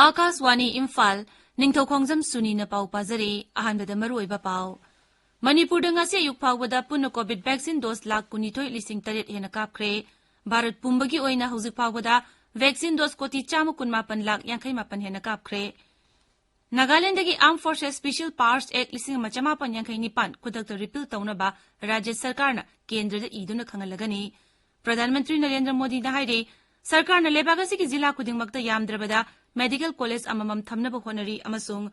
आकाशवाणी इम्फाल निंगथौखोंगजम सुनी न पाउ पाजरी अहानबदा मरुओइबा पाउ Manipur ngasi ayuk phawbada punna covid vaccine dose lakh 12,800 hena kapkhre Bharat pumbagi oina hauzik phawbada vaccine dose koti 118 lakh 58 hena kapkhre Nagaland dagi Armed Forces Special Powers Act 1959 kudakta repeal taunaba Rajya Sarkarna kendrada iduna khangalagani Pradhan Mantri Narendra Modi na haire Sarkarna lebagasi ki jila kudingmakta yamdrabada Medical College amamam thamnaba honari amasung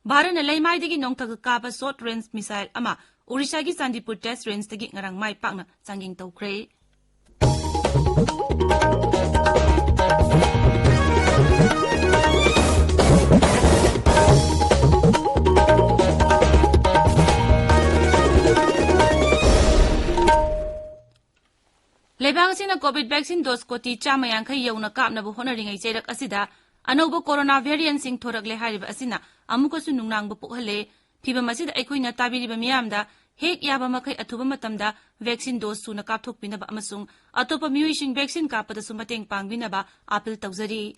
Bharana laimaidagi nongthak kapa short range missile ama Odisha gi Sandipur test range dagi ngarang mai pakna changing tawkhre Lebagasina COVID vaccine dose koti 150 yauna kapnabu honaringai cherak asida Anoba corona variant sing thorakle hariba asina amukasu nungnangbu pukhale phibam asida aikhoina tabiriba miyamda hek yaba makai athuba matamda vaccine dose suna kapthokpinaba amasung atopa miuising vaccine kapada sumateng pangbinaba appeal tawjari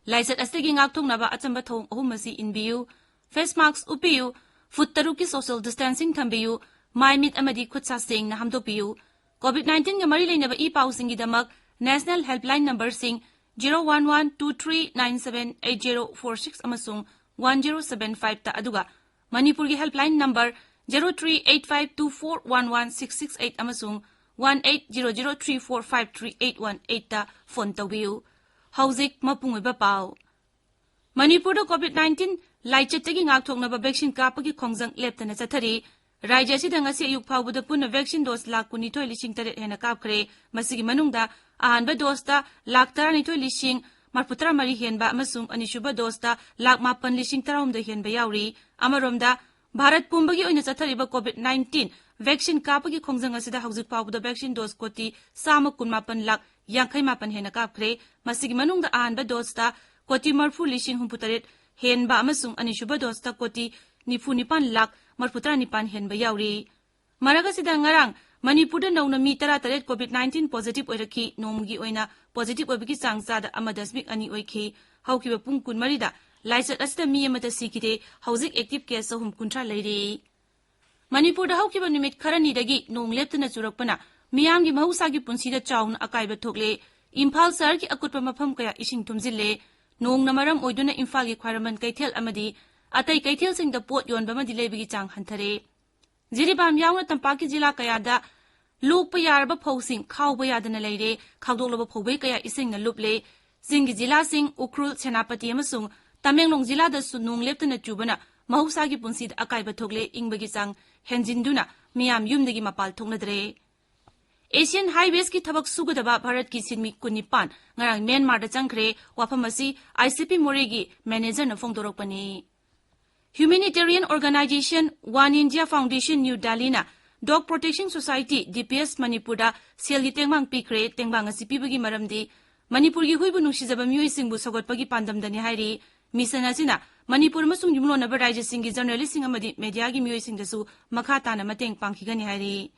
laisat astagi ngakthoknaba achamba thong ahumasi inbiu face mask upiu foot taruki social distancing thambiu maimit amadi khutsa sing na hamdopiu COVID-19 ga mari leinaba e pausing gidamak national helpline number sing 01123978046 amasung 1075 ta aduga Manipur gi helpline number 0385241166 amasung 1800345381 ta phone tawbiu hauzik mapungoiba pau Manipur da COVID-19 laichetagi ngakthoknaba vaccine kapagi khongjang leptana chathari Rajya sida ngasi ayuk phawbada punna vaccine dose lakh 12,800 hena kapkhre masigi manungda ahanba dose ta lakh 12,430 henba amasung anishuba dose ta lakh 8,930 henba yauri amaromda Bharat pumbagi oina chathariba COVID-19 vaccine kapagi khongjang asida hauzik phawbada vaccine dose koti 118 lakh 58 hena kapkhre masigi manungda ahanba dose ta koti 40,068 henba amasung anishuba dose ta koti 94 lakh 49 henba yauri maragasida ngarang Manipur nauna mi 38 COVID-19 positive oiraki nomgi oina positive oibiki changchada amadasmik ani oikhi haukiba pung kunmari da laisat asida mi amata sikite hauzik active case ahum kuntra leire Manipur da haukiba nimit kharani dagi nong leptana churakpana miyamgi mahusagi punsida chaun akaiba thokle Imphal sar ki akutpa mafam kaya ising thumjille nong namaram oiduna Imphal gi khwaraman kaithel amadi atai kaithel sing da pot yon bama dilebigi chang hanthare Jiribam yauna tampaki jila kayada Lukpa yarba phosing khawba yadana leire khawdoklaba phawbe kaya ising na luple singi jila sing ukrul senapati amasung Tamenglong jila da sunung leptana chubana mahusagi punsid akaiba thokle ingbagi chang henjinduna miyam yumdagi mapal thoknadre Asian Highways ki thabak sugadaba Bharat ki sinmi 19 ngarang Myanmar da changkhre wafamasi ICP Moregi manager na phongdorokpani Humanitarian Organization One India Foundation New Delhi na Dog Protection Society DPS Manipur da selgi tengmang pikre tengbang asipibagi maramdi Manipur gi huibu nungsijaba miyuisingbu sogotpagi pandamdani hairi mission asina Manipur masung yumlona ba rajya singi journalist sing amadi media gi miyuisingdasu makha tana mateng pangkhigani hairi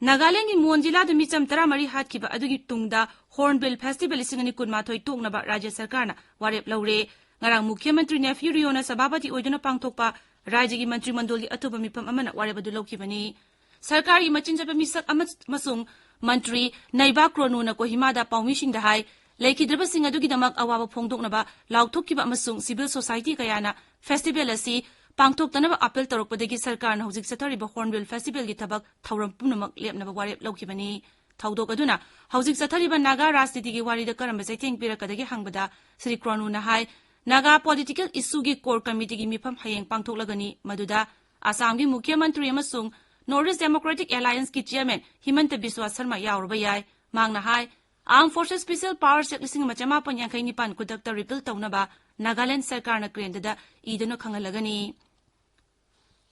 Nagaland gi Monjila da micham 13 hatkiba adugi tungda Hornbill Festival singani kunmathoi toknaba rajya sarkarna warep laure ngarang Mukhyamantri Nephew Riona Sabapati oiduna pangthokpa Rajya gi Mantri Mandoli atuba mipam amana warebadu lawkhibani Sarkari machinjaba misak amasung Mantri Naiba Kronu na Kohimada Paumising da hai Laikidraba sing adugi damak awaba phongdoknaba laukthokkiba amasung civil society kayana festival asi pangthoktanaba appeal torokpadagi sarkarna hojik sathariba Hornbill Festival gi thabak thauram punamak lepnaba warep lawkhibani thaudok aduna hojik sathariba Naga Rajniti gi warida karamba saitheng pirakadagi hangbada Sri Kronu na hai Naga political issue gi core committee gi mifam hayeng pangthoklagani maduda Assam gi Mukhyamantri amasung Northeast Democratic Alliance ki chairman Himanta Biswa Sharma yaurba yai mangna hai Armed Forces Special Powers Act 1959 kudakta repeal taunaba Nagaland sarkarna krendada idana khangalagani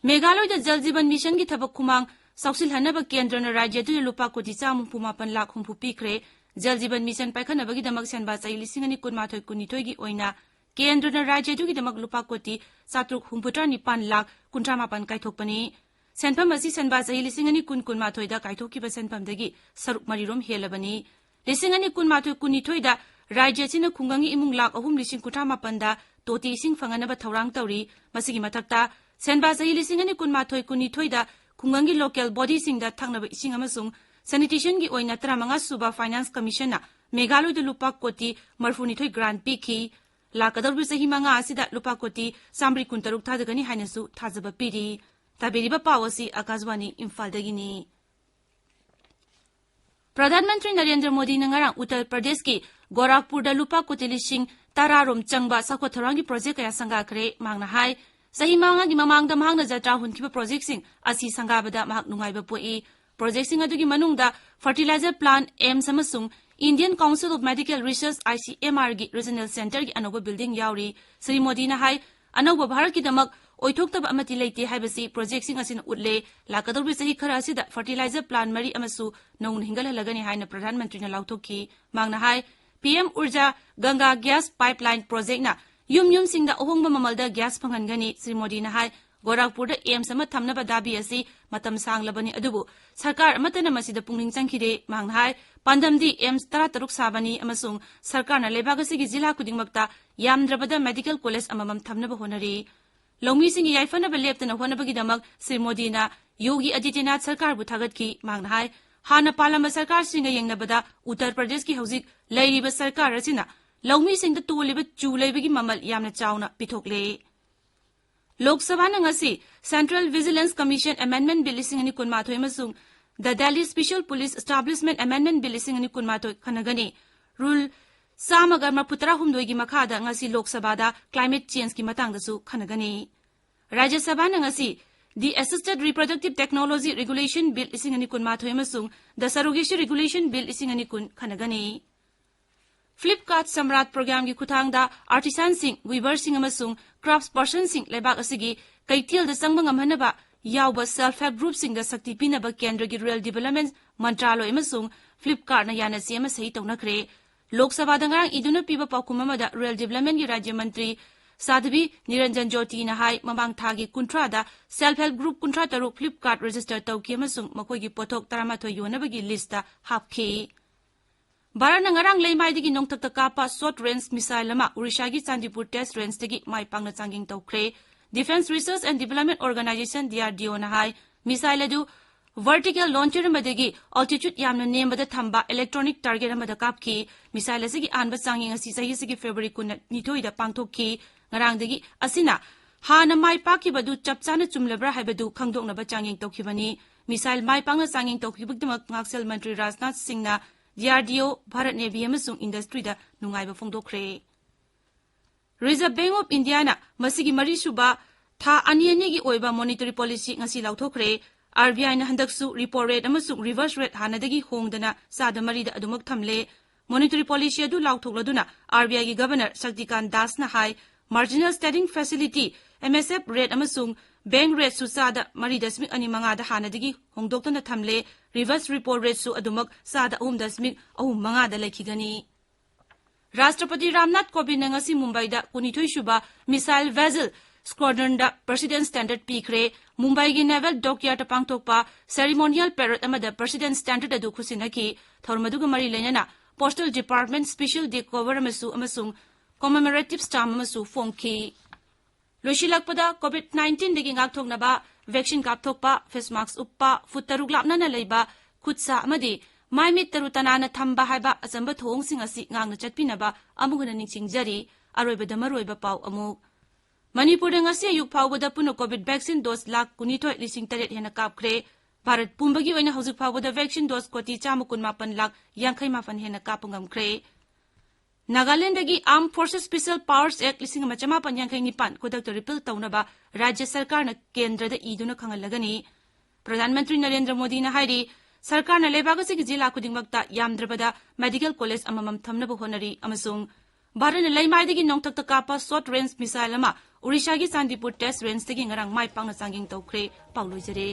Meghalaya da Jal Jeevan Mission gi thabak khumang sausil hanaba kendrana rajya du lupa koti 138 lakh humpu pikre Jal Jeevan Mission paikhanabagi damak sanba chai 2019 gi oina केंद्रना राज्यदुगिदमक लुपा कोटी 739 लाख 38 कायथोकपनी सेनफम असि सेनबा चही 2019 दा कायथोकिबा सेनफमदगी सरुक मरिरोम हेलबनी 2019 दा राज्यसिना खुंगंगी इमुंग लाख 3,38 दा तोटी इसिंग फंगनबा थौरांग तौरी मसिगी मथक्ता सेनबा चही 2019 दा खुंगंगी local बॉडीसिंग दा थंगनबा इसिंग अमसुंग सैनिटेशन की ओइना 35 सुबा फाइनेंस कमीशन मेघालय लुपा कोटी 42 ग्रांट पीखी लाकदौर चही 5 असिदा लुपा कोटी 313 थादगनी हाइनसु थाजबा पीरी ताबेरिबा पावसी आकाशवाणी इम्फालदगिनी प्रधानमंत्री नरेंद्र मोदी नंगरांग उत्तर प्रदेश की गोरखपुर लुपा कोटी 10 रोम चंगबा साखोथरांगी प्रोजेक्ट कया संगाखरे मांगना हाय सही मांगागी ममांगदा मांगना जत्रा हुनखिबा प्रोजेक्ट सिंग असि संगाबदा मांग नुंगाइबा पोई प्रोजेक्ट सिंग अदुगी मनुंगदा फर्टिलाइजर प्लांट एम्स अमसुंग Indian Council of Medical Research ICMR की रीजनल सेंटर की अनोबा बिल्डिंग यावरी श्री मोदी ना हाय अनोबा भारत की दमक ओइथोक्तब अमति लेते हाइबसी प्रोजेक्ट सिंग असिन उतले लाकदौर चही खरा असिदा फर्टिलाइजर प्लांट मरी अमसु नौन हिंगलहलगनी हायना प्रधानमंत्री ना लाउथोकी मांगना हाय PM ऊर्जा गंगा गैस पाइपलाइन प्रोजेक्ट ना युम सिंगदा अहोंगबा ममलदा गैस फंगनगनी श्री मोदी ना हाय गोरखपुर एम्स अमा थमनबा दाबी असि मतम सांगलबनी अदुबु सरकार अमतना मसिदा पुंगनिंग चंखिदे मांगना हाय पांडमदी एम्स 13 साबनी अमसुंग सरकारना लेबाग असिगी जिला खुदिंगमक्ता यामद्रबदा medical college अममम थमनबा honorary लौमी सिंगी याइफनबा लेप्तना होनबगिदमक Shri मोदीना Yogi Adityanath सरकार बु थागतकी मांगना हाय हाना पालंबा सरकार सिंगा येंगनबदा उत्तर प्रदेश की हौजिक लैरिबा सरकार असिना लौमी सिंगदा तोलिबा चू लेबगी ममल यामना चावना पिथोकले लोकसभा नंगसी Central Vigilance Commission Amendment Bill 2019 अमसुंग the Delhi Special Police Establishment Amendment Bill 2019 खनगनी रूल सामगर मफुतरा हुमदोगी मखादा ngasi लोकसभादा क्लाइमेट चेंज की मतंगदसु खनगनी राज्यसभा नंगसी The Assisted Reproductive Technology Regulation Bill 2019 अमसुंग द सरोगेसी रेगुलेशन बिल 2019 खनगनी फ्लिपकार्ट सम्राट प्रोग्राम की खुथांगदा आर्टिसान सिंह वीवर सिंह अमसुंग क्राफ्ट्स पर्सन सिंह लेबाक असिगी कैथियल संग ngамहनबा यावबा सेल्फ हेल्प ग्रुप सिंह शक्ति पिनबा केंद्र की रूरल डेवलपमेंट मंत्रालय अमसुंग फ्लिपकार्ट न याना सेम सही तौनखरे लोकसभा दंगांग इदुना पीबा पाकुम अमदा रूरल डेवलपमेंट की राज्य मंत्री साधवी निरंजन ज्योति न हाय ममांग थागी कुंट्रादा सेल्फ हेल्प ग्रुप कुंट्रा तरुक फ्लिपकार्ट रजिस्टर तौकी अमसुंग मखोगी पोथोक 13 योनबगी लिस्टदा हापखी भारत नंगरांग लेमाइदगी नोंगथक कापा शॉर्ट रेंज मिसाइल अमा उड़ीसा की चांदीपुर टेस्ट रेंज तगी माई पांगना चांगिंग तौखरे Defence Research and Development Organisation DRDO न हाय मिसाइल अदु वर्टिकल लॉन्चर अमदगी ऑल्टीट्यूड यामना नेमबदा थंबा इलेक्ट्रॉनिक टारगेट अमदा कापखी मिसाइल असगी आनबा चांगिंग असि सही सगी फेब्रुअरी 19 दा पांगथोखी ngarangdagi asina hana mai pakibadu chapchana chumlebra haibadu khangdoknaba changing tokibani misail mai pangna changing tokibugdamak ngaksel mantri Rajnath Singhna DRDO Bharat Navy amasung industry da nungaiba phongdokre Reserve Bank of India na masigi mari suba tha ani gi oiba monetary policy ngasi lauthokre RBI na handaksu repo rate amasung reverse rate hanadagi hongdana sada mari da adumak thamle monetary policy adu lauthokladuna RBI gi governor Shaktikant Das na hai marginal standing facility MSF rate amasung bank rate su sada mari dasmik ani manga da hanadagi hongdoktana thamle reverse repo rate su adumak sada dasmik manga da lekhigani Rashtrapati Ramnath Kovind ngasi Mumbai da 19 suba missile vessel squadron da president standard pikre Mumbai gi naval dockyard pangthokpa ceremonial parade amada president standard adu khusinaki thormaduga mari lenana postal department special day cover amasung commemorative stamp amasu phongki loshilakpada covid-19 degi ngakthoknaba vaccine kapthokpa face mask uppa futaruk lapnana leiba khutsa amadi maimit tarutanana thamba haiba achamba thong sing asi ngangna chatpinaba amuguna ningsingjari aroibada maroiba pau amuk Manipur ngasi ayuk phawbada puno covid vaccine dose lakh 19,800 hena kapkhre Bharat pumbagi oina haujuk phawbada vaccine dose koti 1kunmapan lakh 59 hena kapungamkhre Nagaland dagi Armed Forces Special Powers Act 1959 kodak to repeal taunaba Rajya Sarkar na kendra da iduna khangalagani Pradhan Mantri Narendra Modi na hairi Sarkar na lebaga sig jila khudingmakta yamdrabada medical college amamam thamnaba honari amasung Bharat na laimai dagi nongtak ta kapa short range missile ama Odisha gi Chandipur test range dagi ngarang mai pangna changing tawkhre pauloi jare